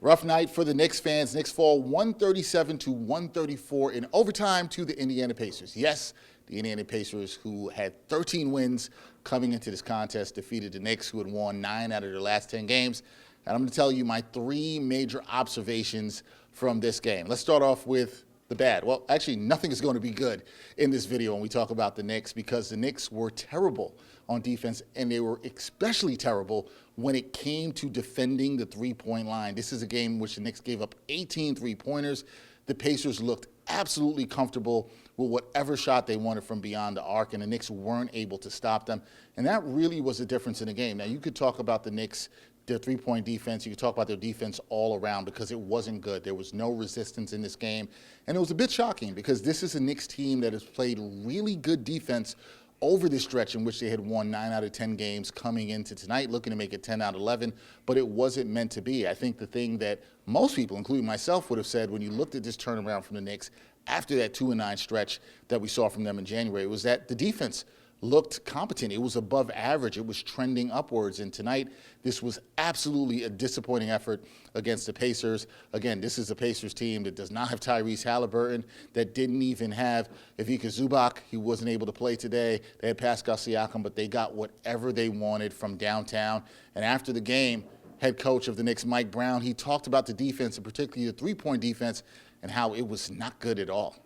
Rough night for the Knicks fans. Knicks fall 137-134 in overtime to the Indiana Pacers. Yes, the Indiana Pacers, who had 13 wins coming into this contest, defeated the Knicks, who had won 9 out of their last 10 games. And I'm going to tell you my 3 major observations from this game. Let's start off with the bad. Well, actually, nothing is going to be good in this video when we talk about the Knicks, because the Knicks were terrible on defense, and they were especially terrible when it came to defending the three-point line. This is a game in which the Knicks gave up 18 three-pointers. The Pacers looked absolutely comfortable with whatever shot they wanted from beyond the arc, and the Knicks weren't able to stop them. And that really was the difference in the game. Now, you could talk about the Knicks, their three-point defense. You could talk about their defense all around, because it wasn't good. There was no resistance in this game. And it was a bit shocking, because this is a Knicks team that has played really good defense over this stretch in which they had won 9 out of 10 games coming into tonight, looking to make it 10 out of 11, but it wasn't meant to be. I think the thing that most people, including myself, would have said when you looked at this turnaround from the Knicks after that 2-9 stretch that we saw from them in January was that the defense looked competent. It was above average. It was trending upwards. And tonight, this was absolutely a disappointing effort against the Pacers. Again, this is a Pacers team that does not have Tyrese Halliburton, that didn't even have Ivica Zubac. He wasn't able to play today. They had Pascal Siakam, but they got whatever they wanted from downtown. And after the game, head coach of the Knicks, Mike Brown, he talked about the defense, and particularly the three-point defense, and how it was not good at all.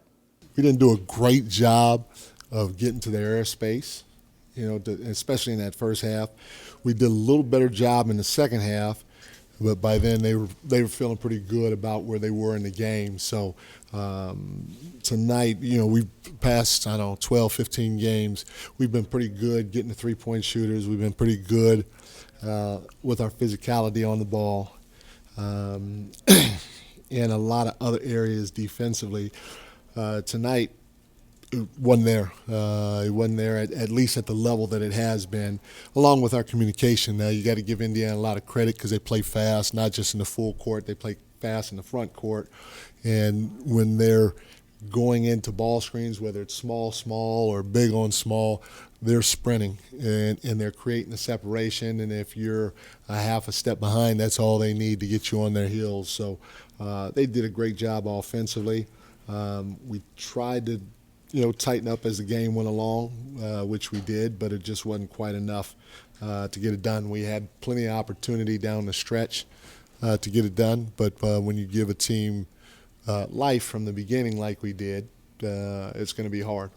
We didn't do a great job of getting to their airspace, especially in that first half. We did a little better job in the second half, but by then they were feeling pretty good about where they were in the game. So tonight, we've passed, 12, 15 games. We've been pretty good getting the three-point shooters. We've been pretty good with our physicality on the ball, and a lot of other areas defensively. Tonight, it wasn't there. It wasn't there at least at the level that it has been, along with our communication. Now, you got to give Indiana a lot of credit, because they play fast, not just in the full court. They play fast in the front court. And when they're going into ball screens, whether it's small, or big on small, they're sprinting, and they're creating the separation. And if you're a half a step behind, that's all they need to get you on their heels. So they did a great job offensively. We tried to tighten up as the game went along, which we did, but it just wasn't quite enough to get it done. We had plenty of opportunity down the stretch to get it done, but when you give a team life from the beginning like we did, it's going to be hard.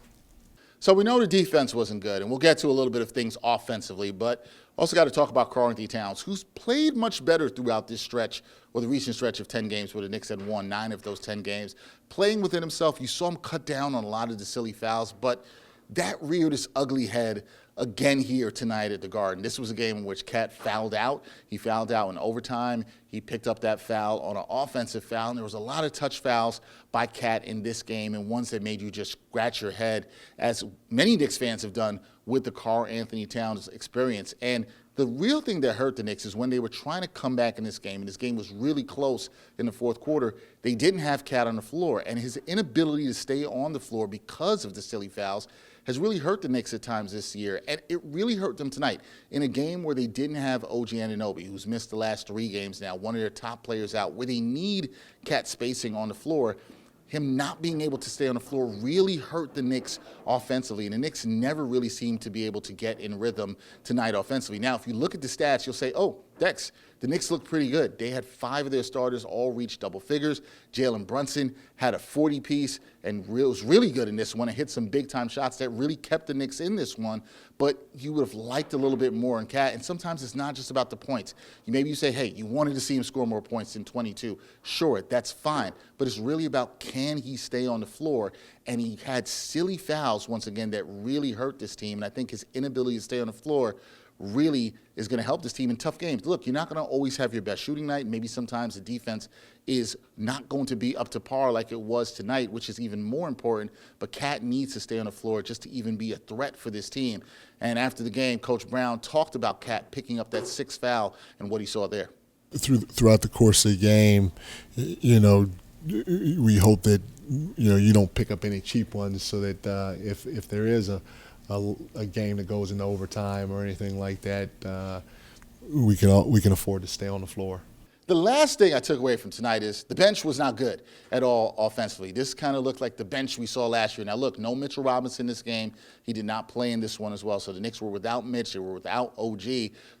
So we know the defense wasn't good, and we'll get to a little bit of things offensively, but also got to talk about Karl-Anthony Towns, who's played much better throughout this stretch, or the recent stretch of 10 games where the Knicks had won 9 of those 10 games. Playing within himself, you saw him cut down on a lot of the silly fouls, but that reared its ugly head again here tonight at the Garden. This was a game in which Cat fouled out. He fouled out in overtime. He picked up that foul on an offensive foul, and there was a lot of touch fouls by Cat in this game, and ones that made you just scratch your head, as many Knicks fans have done with the Karl-Anthony Towns experience. And the real thing that hurt the Knicks is when they were trying to come back in this game, and this game was really close in the fourth quarter, they didn't have Cat on the floor, and his inability to stay on the floor because of the silly fouls has really hurt the Knicks at times this year, and it really hurt them tonight in a game where they didn't have OG Anunoby, who's missed the last 3 games now, one of their top players out, where they need Cat spacing on the floor. Him not being able to stay on the floor really hurt the Knicks offensively, and the Knicks never really seemed to be able to get in rhythm tonight offensively. Now, if you look at the stats, you'll say, oh, Dex, the Knicks looked pretty good. They had 5 of their starters all reach double figures. Jalen Brunson had a 40-piece and was really good in this one and hit some big-time shots that really kept the Knicks in this one. But you would have liked a little bit more in Cat, and sometimes it's not just about the points. Maybe you say, hey, you wanted to see him score more points than 22. Sure, that's fine. But it's really about, can he stay on the floor? And he had silly fouls, once again, that really hurt this team. And I think his inability to stay on the floor really is going to help this team in tough games. Look, you're not going to always have your best shooting night. Maybe sometimes the defense is not going to be up to par like it was tonight, which is even more important. But Cat needs to stay on the floor just to even be a threat for this team. And after the game, Coach Brown talked about Cat picking up that 6th foul and what he saw there. Throughout the course of the game, we hope that you don't pick up any cheap ones, so that if there is a game that goes into overtime or anything like that, we can afford to stay on the floor. The last thing I took away from tonight is the bench was not good at all offensively. This kind of looked like the bench we saw last year. Now, look, no Mitchell Robinson this game. He did not play in this one as well. So the Knicks were without Mitch. They were without OG.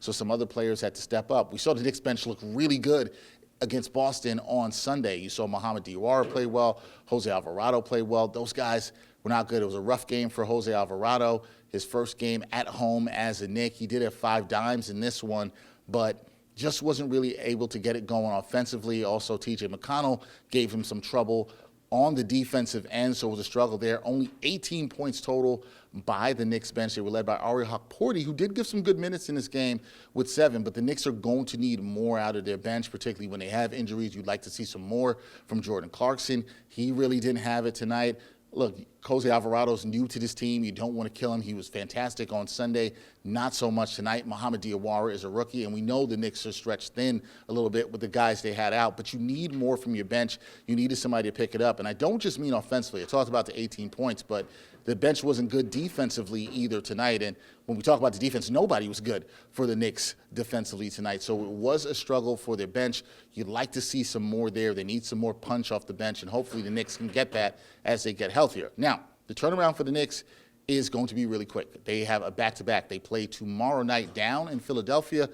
So some other players had to step up. We saw the Knicks bench look really good against Boston on Sunday. You saw Mohamed Diawara play well. Jose Alvarado played well. Those guys were not good. It was a rough game for Jose Alvarado. His first game at home as a Knick. He did have 5 dimes in this one, but just wasn't really able to get it going offensively. Also, T.J. McConnell gave him some trouble on the defensive end, so it was a struggle there. Only 18 points total by the Knicks bench. They were led by Ari Hawk-Porty, who did give some good minutes in this game with 7, but the Knicks are going to need more out of their bench, particularly when they have injuries. You'd like to see some more from Jordan Clarkson. He really didn't have it tonight. Look, Jose Alvarado's new to this team. You don't want to kill him. He was fantastic on Sunday. Not so much tonight. Mohamed Diawara is a rookie, and we know the Knicks are stretched thin a little bit with the guys they had out, but you need more from your bench. You needed somebody to pick it up, and I don't just mean offensively. I talked about the 18 points, but the bench wasn't good defensively either tonight, and when we talk about the defense, nobody was good for the Knicks defensively tonight, so it was a struggle for their bench. You'd like to see some more there. They need some more punch off the bench, and hopefully the Knicks can get that as they get healthier. Now, the turnaround for the Knicks is going to be really quick. They have a back-to-back. They play tomorrow night down in Philadelphia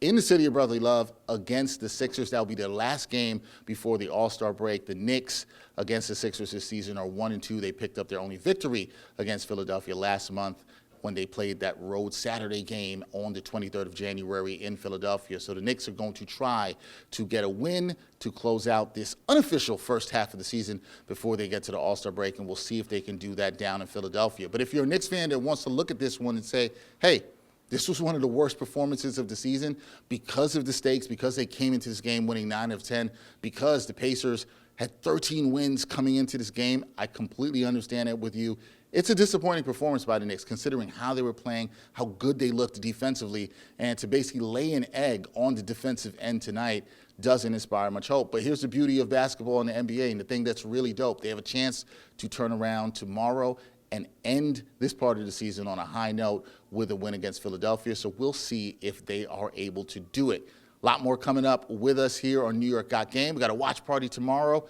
in the city of brotherly love against the Sixers. That will be their last game before the All-Star break. The Knicks against the Sixers this season are 1-2. They picked up their only victory against Philadelphia last month when they played that road Saturday game on the 23rd of January in Philadelphia. So the Knicks are going to try to get a win to close out this unofficial first half of the season before they get to the All-Star break, and we'll see if they can do that down in Philadelphia. But if you're a Knicks fan that wants to look at this one and say, hey, this was one of the worst performances of the season because of the stakes, because they came into this game winning 9 of 10, because the Pacers had 13 wins coming into this game, I completely understand it with you. It's a disappointing performance by the Knicks, considering how they were playing, how good they looked defensively, and to basically lay an egg on the defensive end tonight doesn't inspire much hope. But here's the beauty of basketball in the NBA, and the thing that's really dope. They have a chance to turn around tomorrow and end this part of the season on a high note with a win against Philadelphia. So we'll see if they are able to do it. A lot more coming up with us here on New York Got Game. We got a watch party tomorrow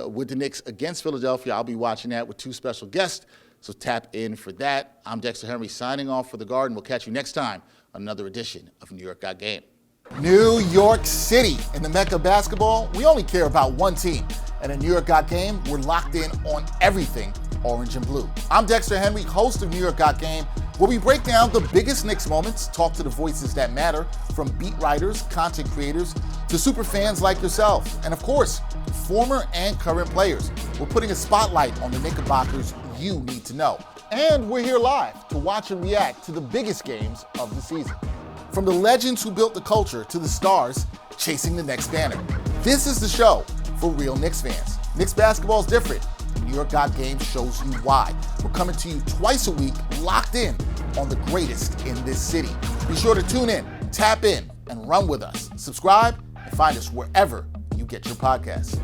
with the Knicks against Philadelphia. I'll be watching that with 2 special guests, so tap in for that. I'm Dexter Henry signing off for The Garden. We'll catch you next time on another edition of New York Got Game. New York City, in the Mecca of basketball, we only care about one team. And in New York Got Game, we're locked in on everything orange and blue. I'm Dexter Henry, host of New York Got Game, where we break down the biggest Knicks moments, talk to the voices that matter, from beat writers, content creators, to super fans like yourself, and of course, former and current players. We're putting a spotlight on the Knickerbockers you need to know. And we're here live to watch and react to the biggest games of the season. From the legends who built the culture to the stars chasing the next banner. This is the show for real Knicks fans. Knicks basketball is different. New York Got Game shows you why. We're coming to you twice a week, locked in on the greatest in this city. Be sure to tune in, tap in, and run with us. Subscribe and find us wherever you get your podcasts.